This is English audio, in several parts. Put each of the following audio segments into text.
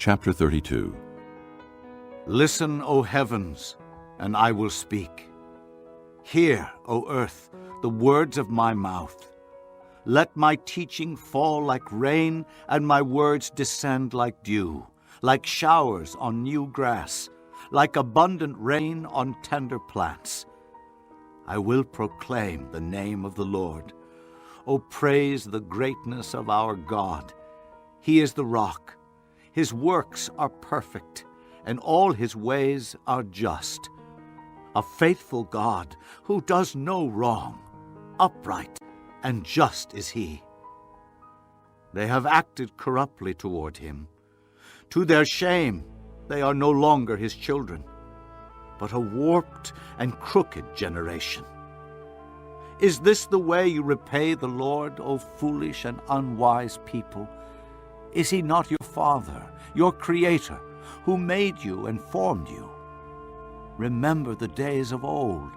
Chapter 32. Listen, O heavens, and I will speak. Hear, O earth, the words of my mouth. Let my teaching fall like rain, and my words descend like dew, like showers on new grass, like abundant rain on tender plants. I will proclaim the name of the Lord. O praise the greatness of our God. He is the rock. His works are perfect, and all his ways are just. A faithful God who does no wrong, upright and just is he. They have acted corruptly toward him. To their shame, they are no longer his children, but a warped and crooked generation. Is this the way you repay the Lord, O foolish and unwise people? Is he not your Father, your Creator, who made you and formed you? Remember the days of old.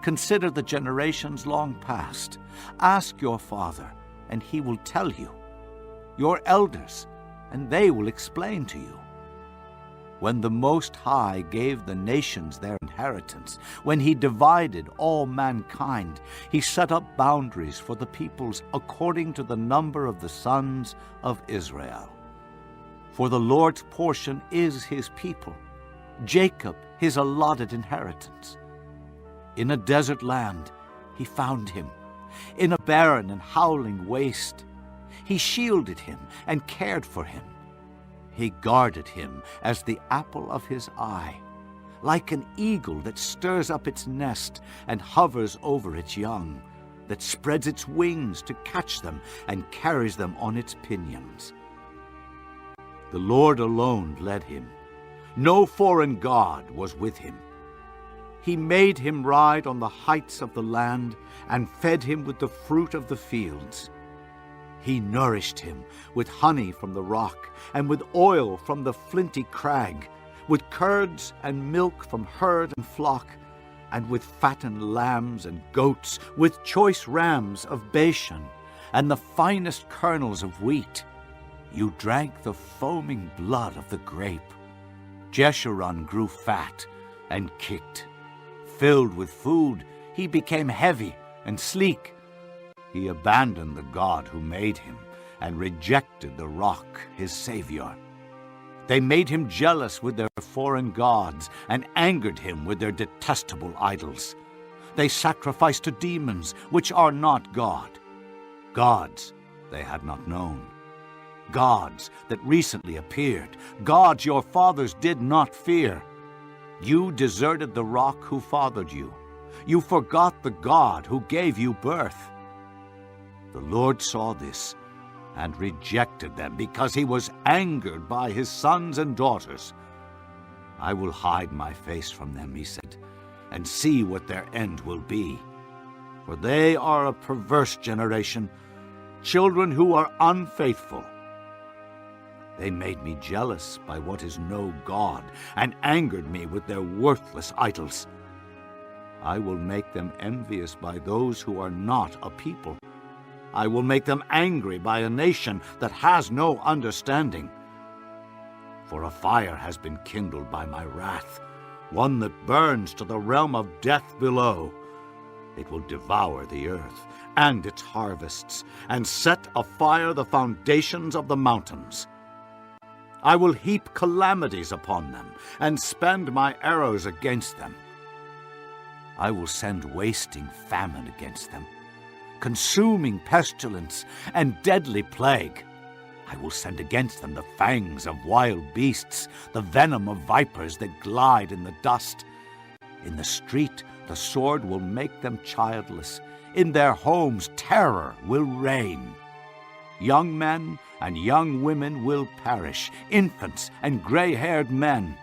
Consider the generations long past. Ask your father, and he will tell you. Your elders, and they will explain to you. When the Most High gave the nations their inheritance, when he divided all mankind, he set up boundaries for the peoples according to the number of the sons of Israel. For the Lord's portion is his people, Jacob his allotted inheritance. In a desert land he found him, in a barren and howling waste. He shielded him and cared for him. He guarded him as the apple of his eye, like an eagle that stirs up its nest and hovers over its young, that spreads its wings to catch them and carries them on its pinions. The Lord alone led him. No foreign god was with him. He made him ride on the heights of the land and fed him with the fruit of the fields. He nourished him with honey from the rock and with oil from the flinty crag, with curds and milk from herd and flock, and with fattened lambs and goats, with choice rams of Bashan and the finest kernels of wheat. You drank the foaming blood of the grape. Jeshurun grew fat and kicked. Filled with food, he became heavy and sleek. He abandoned the God who made him and rejected the rock, his Savior. They made him jealous with their foreign gods and angered him with their detestable idols. They sacrificed to demons, which are not God. Gods they had not known. Gods that recently appeared. Gods your fathers did not fear. You deserted the rock who fathered you. You forgot the God who gave you birth. The Lord saw this and rejected them because he was angered by his sons and daughters. I will hide my face from them, he said, and see what their end will be. For they are a perverse generation, children who are unfaithful. They made me jealous by what is no God, and angered me with their worthless idols. I will make them envious by those who are not a people. I will make them angry by a nation that has no understanding. For a fire has been kindled by my wrath, one that burns to the realm of death below. It will devour the earth and its harvests, and set afire the foundations of the mountains. I will heap calamities upon them, and spend my arrows against them. I will send wasting famine against them, consuming pestilence and deadly plague. I will send against them the fangs of wild beasts, the venom of vipers that glide in the dust. In the street the sword will make them childless. In their homes terror will reign. Young men and young women will perish, infants and gray-haired men.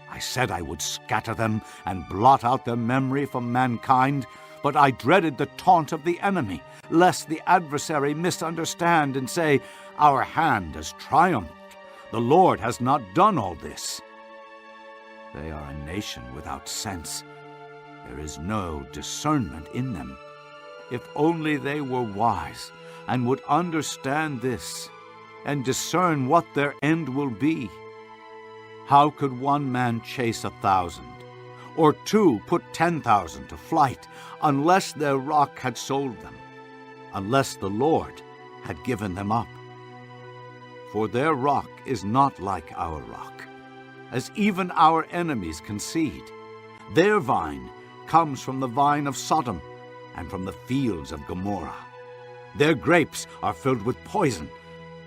I said I would scatter them and blot out their memory from mankind, but I dreaded the taunt of the enemy, lest the adversary misunderstand and say, "Our hand has triumphed. The Lord has not done all this." They are a nation without sense. There is no discernment in them. If only they were wise and would understand this, and discern what their end will be. How could one man chase 1,000, or two put 10,000 to flight, unless their rock had sold them, unless the Lord had given them up? For their rock is not like our rock, as even our enemies concede. Their vine comes from the vine of Sodom, and from the fields of Gomorrah. Their grapes are filled with poison,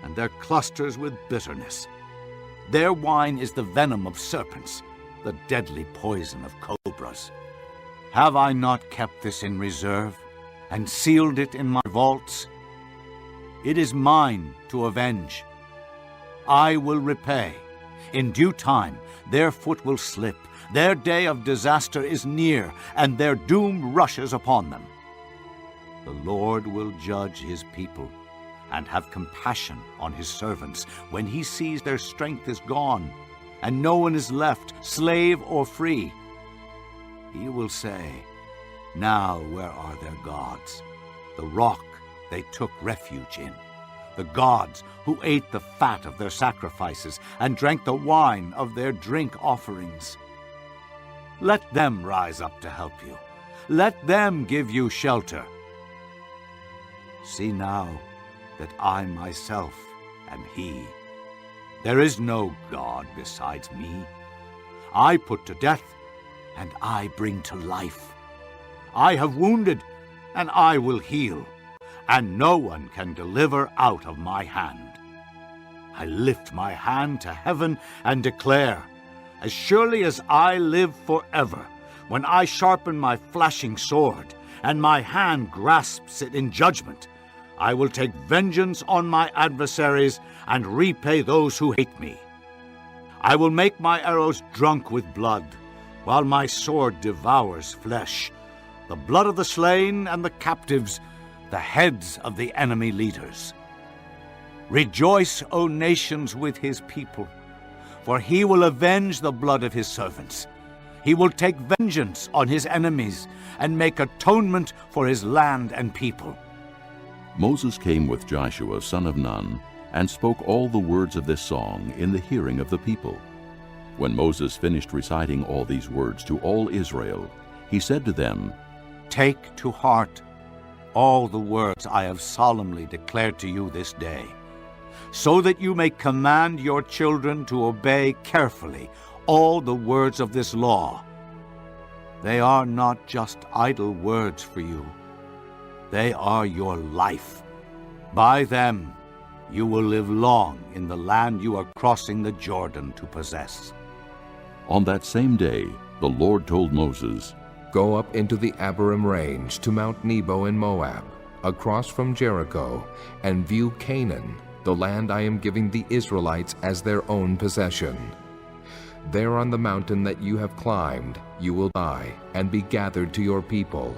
and their clusters with bitterness. Their wine is the venom of serpents, the deadly poison of cobras. Have I not kept this in reserve, and sealed it in my vaults? It is mine to avenge. I will repay. In due time their foot will slip. Their day of disaster is near, and their doom rushes upon them. The Lord will judge his people and have compassion on his servants when he sees their strength is gone, and no one is left, slave or free. He will say, "Now where are their gods, the rock they took refuge in, the gods who ate the fat of their sacrifices and drank the wine of their drink offerings?" Let them rise up to help you. Let them give you shelter. See now that I myself am he. There is no God besides me. I put to death, and I bring to life. I have wounded, and I will heal, and no one can deliver out of my hand. I lift my hand to heaven and declare, as surely as I live forever, when I sharpen my flashing sword, and my hand grasps it in judgment, I will take vengeance on my adversaries and repay those who hate me. I will make my arrows drunk with blood, while my sword devours flesh, the blood of the slain and the captives, the heads of the enemy leaders. Rejoice, O nations, with his people, for he will avenge the blood of his servants. He will take vengeance on his enemies and make atonement for his land and people. Moses came with Joshua son of Nun, and spoke all the words of this song in the hearing of the people. When Moses finished reciting all these words to all Israel, he said to them, Take to heart all the words I have solemnly declared to you this day, so that you may command your children to obey carefully all the words of this law. They are not just idle words for you. They are your life. By them you will live long in the land you are crossing the Jordan to possess. On that same day, the Lord told Moses, Go up into the Abarim range to Mount Nebo in Moab, across from Jericho, and view Canaan, the land I am giving the Israelites as their own possession. There on the mountain that you have climbed, you will die and be gathered to your people,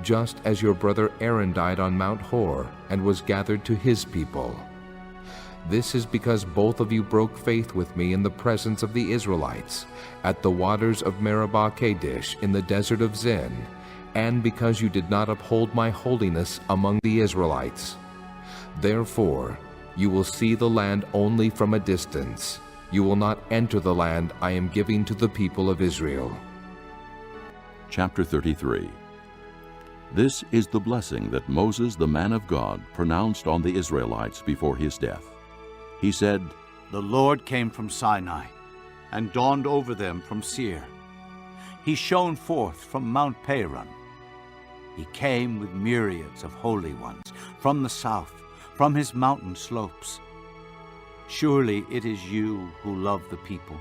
just as your brother Aaron died on Mount Hor and was gathered to his people. This is because both of you broke faith with me in the presence of the Israelites, at the waters of Meribah Kadesh in the desert of Zin, and because you did not uphold my holiness among the Israelites. Therefore, you will see the land only from a distance. You will not enter the land I am giving to the people of Israel. Chapter 33. This is the blessing that Moses, the man of God, pronounced on the Israelites before his death. He said, The Lord came from Sinai and dawned over them from Seir. He shone forth from Mount Paran. He came with myriads of holy ones from the south, from his mountain slopes. Surely it is you who love the people.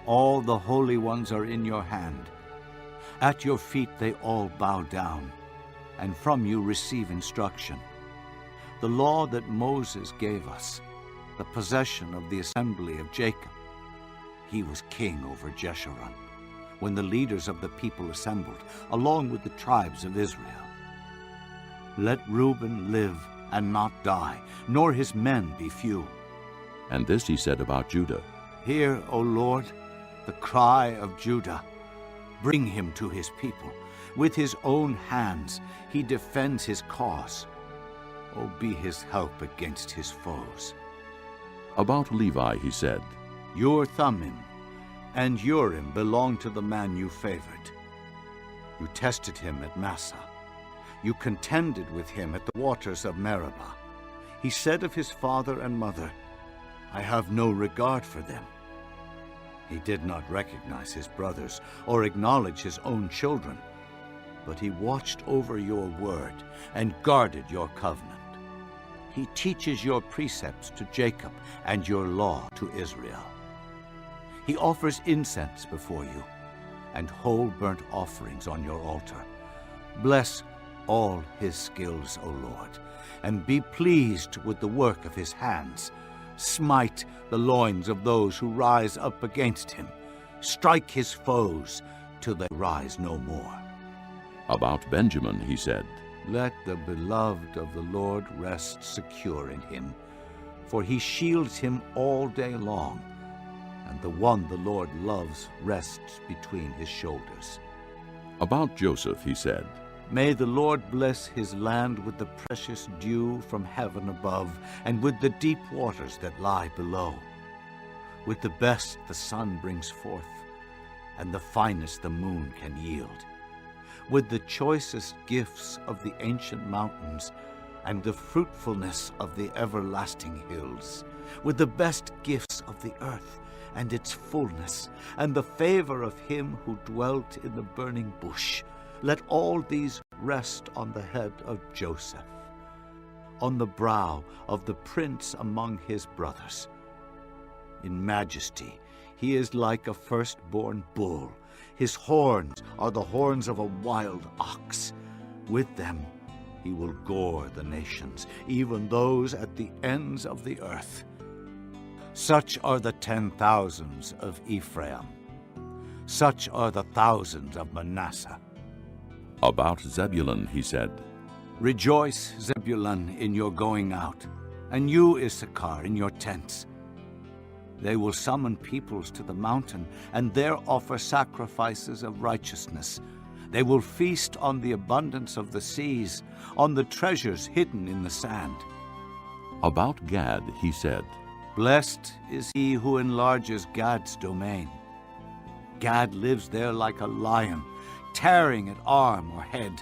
All the holy ones are in your hand. At your feet they all bow down, and from you receive instruction. The law that Moses gave us, the possession of the assembly of Jacob. He was king over Jeshurun, when the leaders of the people assembled, along with the tribes of Israel. Let Reuben live and not die, nor his men be few. And this he said about Judah. Hear, O Lord, the cry of Judah. Bring him to his people. With his own hands he defends his cause. O be his help against his foes. About Levi he said, Your Thummim and Urim belong to the man you favored. You tested him at Massah. You contended with him at the waters of Meribah. He said of his father and mother, I have no regard for them. He did not recognize his brothers or acknowledge his own children, but he watched over your word and guarded your covenant. He teaches your precepts to Jacob and your law to Israel. He offers incense before you and whole burnt offerings on your altar. Bless all his skills, O Lord, and be pleased with the work of his hands. Smite the loins of those who rise up against him. Strike his foes till they rise no more. About Benjamin he said, Let the beloved of the Lord rest secure in him, for he shields him all day long, and the one the Lord loves rests between his shoulders. About Joseph he said, May the Lord bless his land with the precious dew from heaven above, and with the deep waters that lie below. With the best the sun brings forth, and the finest the moon can yield. With the choicest gifts of the ancient mountains, and the fruitfulness of the everlasting hills. With the best gifts of the earth, and its fullness, and the favor of him who dwelt in the burning bush. Let all these rest on the head of Joseph, on the brow of the prince among his brothers. In majesty he is like a firstborn bull. His horns are the horns of a wild ox. With them he will gore the nations, even those at the ends of the earth. Such are the 10,000s of Ephraim. Such are the thousands of Manasseh. About Zebulun he said, Rejoice, Zebulun, in your going out, and you, Issachar, in your tents. They will summon peoples to the mountain, and there offer sacrifices of righteousness. They will feast on the abundance of the seas, on the treasures hidden in the sand. About Gad he said, Blessed is he who enlarges Gad's domain. Gad lives there like a lion, tearing at arm or head.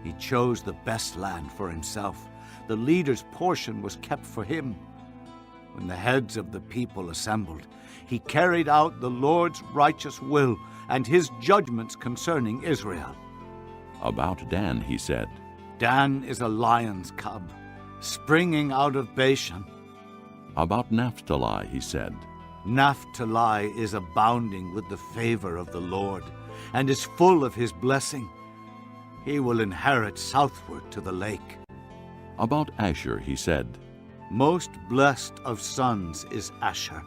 He chose the best land for himself. The leader's portion was kept for him. When the heads of the people assembled, he carried out the Lord's righteous will and his judgments concerning Israel. About Dan he said, Dan is a lion's cub, springing out of Bashan. About Naphtali he said, Naphtali is abounding with the favor of the Lord, and is full of his blessing. He will inherit southward to the lake. About Asher he said, Most blessed of sons is Asher.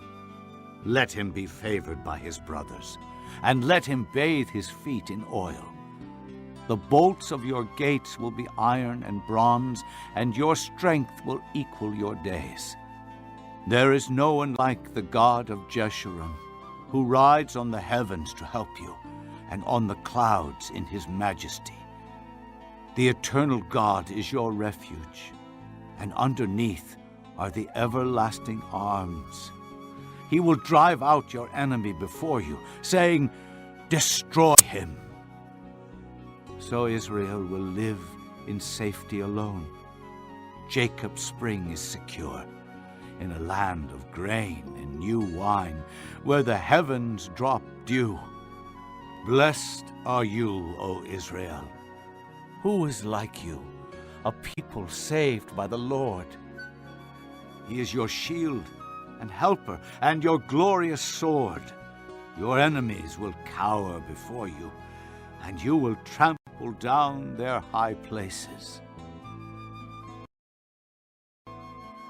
Let him be favored by his brothers, and let him bathe his feet in oil. The bolts of your gates will be iron and bronze, and your strength will equal your days. There is no one like the God of Jeshurun, who rides on the heavens to help you, and on the clouds in his majesty. The eternal God is your refuge, and underneath are the everlasting arms. He will drive out your enemy before you, saying, Destroy him. So Israel will live in safety alone. Jacob's spring is secure, in a land of grain and new wine, where the heavens drop dew. Blessed are you, O Israel. Who is like you, a people saved by the Lord? He is your shield and helper and your glorious sword. Your enemies will cower before you, and you will trample down their high places.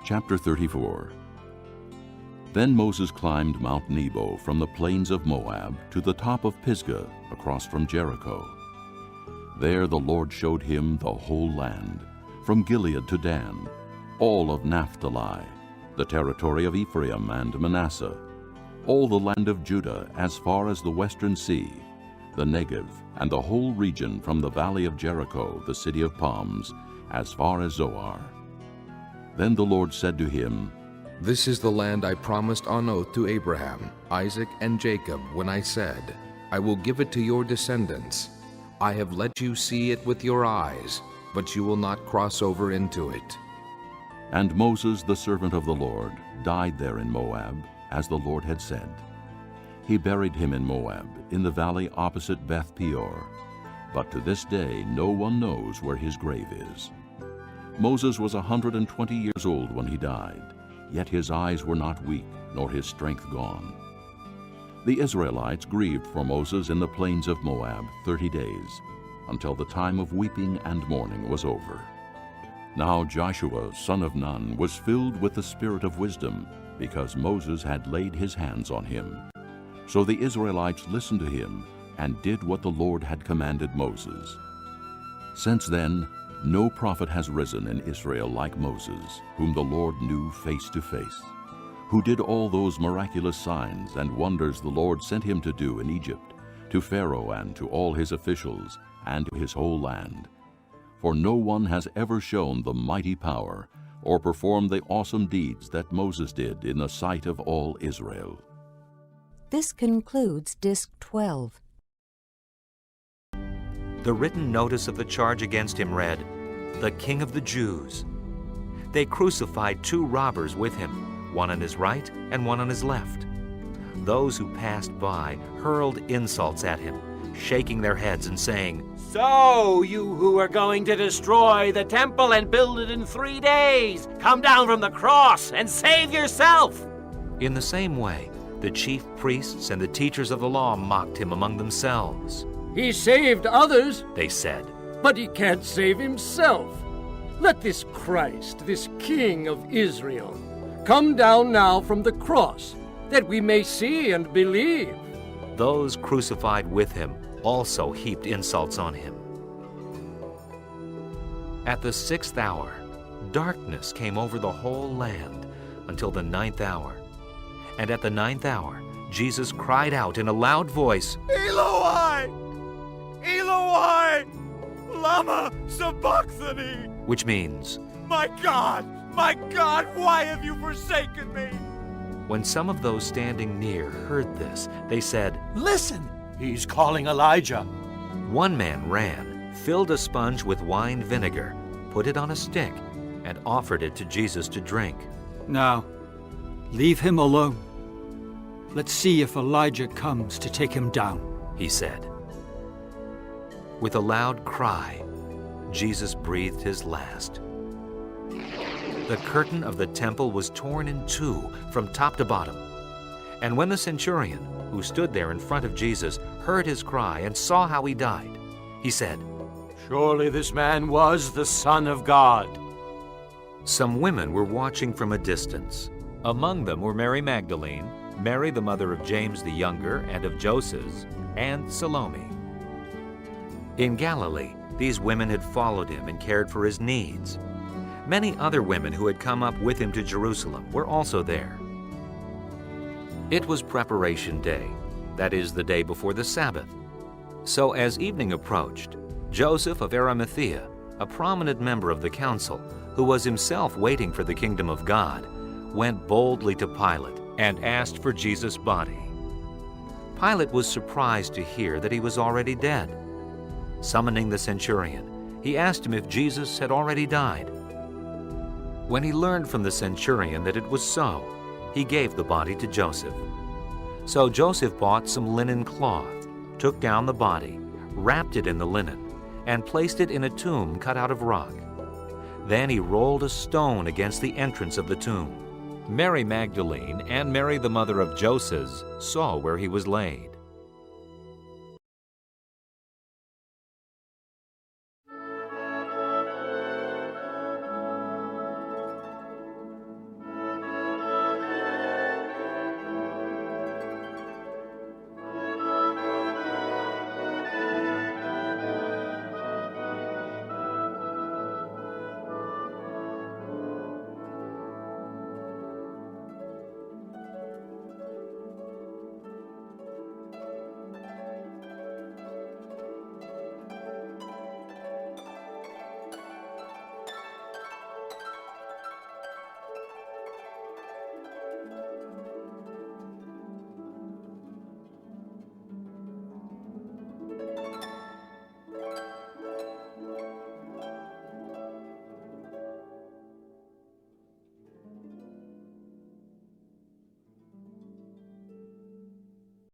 Chapter 34. Then Moses climbed Mount Nebo from the plains of Moab to the top of Pisgah across from Jericho. There the Lord showed him the whole land, from Gilead to Dan, all of Naphtali, the territory of Ephraim and Manasseh, all the land of Judah as far as the western sea, the Negev, and the whole region from the valley of Jericho, the city of palms, as far as Zoar. Then the Lord said to him, This is the land I promised on oath to Abraham, Isaac, and Jacob when I said, I will give it to your descendants. I have let you see it with your eyes, but you will not cross over into it. And Moses, the servant of the Lord, died there in Moab, as the Lord had said. He buried him in Moab, in the valley opposite Beth Peor. But to this day no one knows where his grave is. Moses was 120 years old when he died, yet his eyes were not weak, nor his strength gone. The Israelites grieved for Moses in the plains of Moab 30 days, until the time of weeping and mourning was over. Now Joshua, son of Nun, was filled with the spirit of wisdom, because Moses had laid his hands on him. So the Israelites listened to him and did what the Lord had commanded Moses. Since then, no prophet has risen in Israel like Moses, whom the Lord knew face to face, who did all those miraculous signs and wonders the Lord sent him to do in Egypt, to Pharaoh and to all his officials, and to his whole land. For no one has ever shown the mighty power or performed the awesome deeds that Moses did in the sight of all Israel. This concludes Disc 12. The written notice of the charge against him read, "The King of the Jews." They crucified 2 robbers with him, one on his right and one on his left. Those who passed by hurled insults at him, shaking their heads and saying, So, you who are going to destroy the temple and build it in 3 days, come down from the cross and save yourself. In the same way, the chief priests and the teachers of the law mocked him among themselves. He saved others, They said, but he can't save himself. Let this Christ, this King of Israel, come down now from the cross, that we may see and believe. Those crucified with him also heaped insults on him. At the 6th hour, darkness came over the whole land until the 9th hour. And at the 9th hour, Jesus cried out in a loud voice, Eloi! Eloi! Lama sabachthani! which means, My God, why have you forsaken me? when some of those standing near heard this, they said, Listen, he's calling Elijah. One man ran, filled a sponge with wine vinegar, put it on a stick, and offered it to Jesus to drink. Now, leave him alone. Let's see if Elijah comes to take him down, He said. With a loud cry, Jesus breathed his last. The curtain of the temple was torn in 2 from top to bottom. And when the centurion, who stood there in front of Jesus, heard his cry and saw how he died, he said, Surely this man was the Son of God. Some women were watching from a distance. Among them were Mary Magdalene, Mary the mother of James the younger and of Joses, and Salome. In Galilee, these women had followed him and cared for his needs. Many other women who had come up with him to Jerusalem were also there. It was preparation day, that is, the day before the Sabbath. So as evening approached, Joseph of Arimathea, a prominent member of the council, who was himself waiting for the kingdom of God, went boldly to Pilate and asked for Jesus' body. Pilate was surprised to hear that he was already dead. Summoning the centurion, he asked him if Jesus had already died. When he learned from the centurion that it was so, he gave the body to Joseph. So Joseph bought some linen cloth, took down the body, wrapped it in the linen, and placed it in a tomb cut out of rock. Then he rolled a stone against the entrance of the tomb. Mary Magdalene and Mary the mother of Joses saw where he was laid.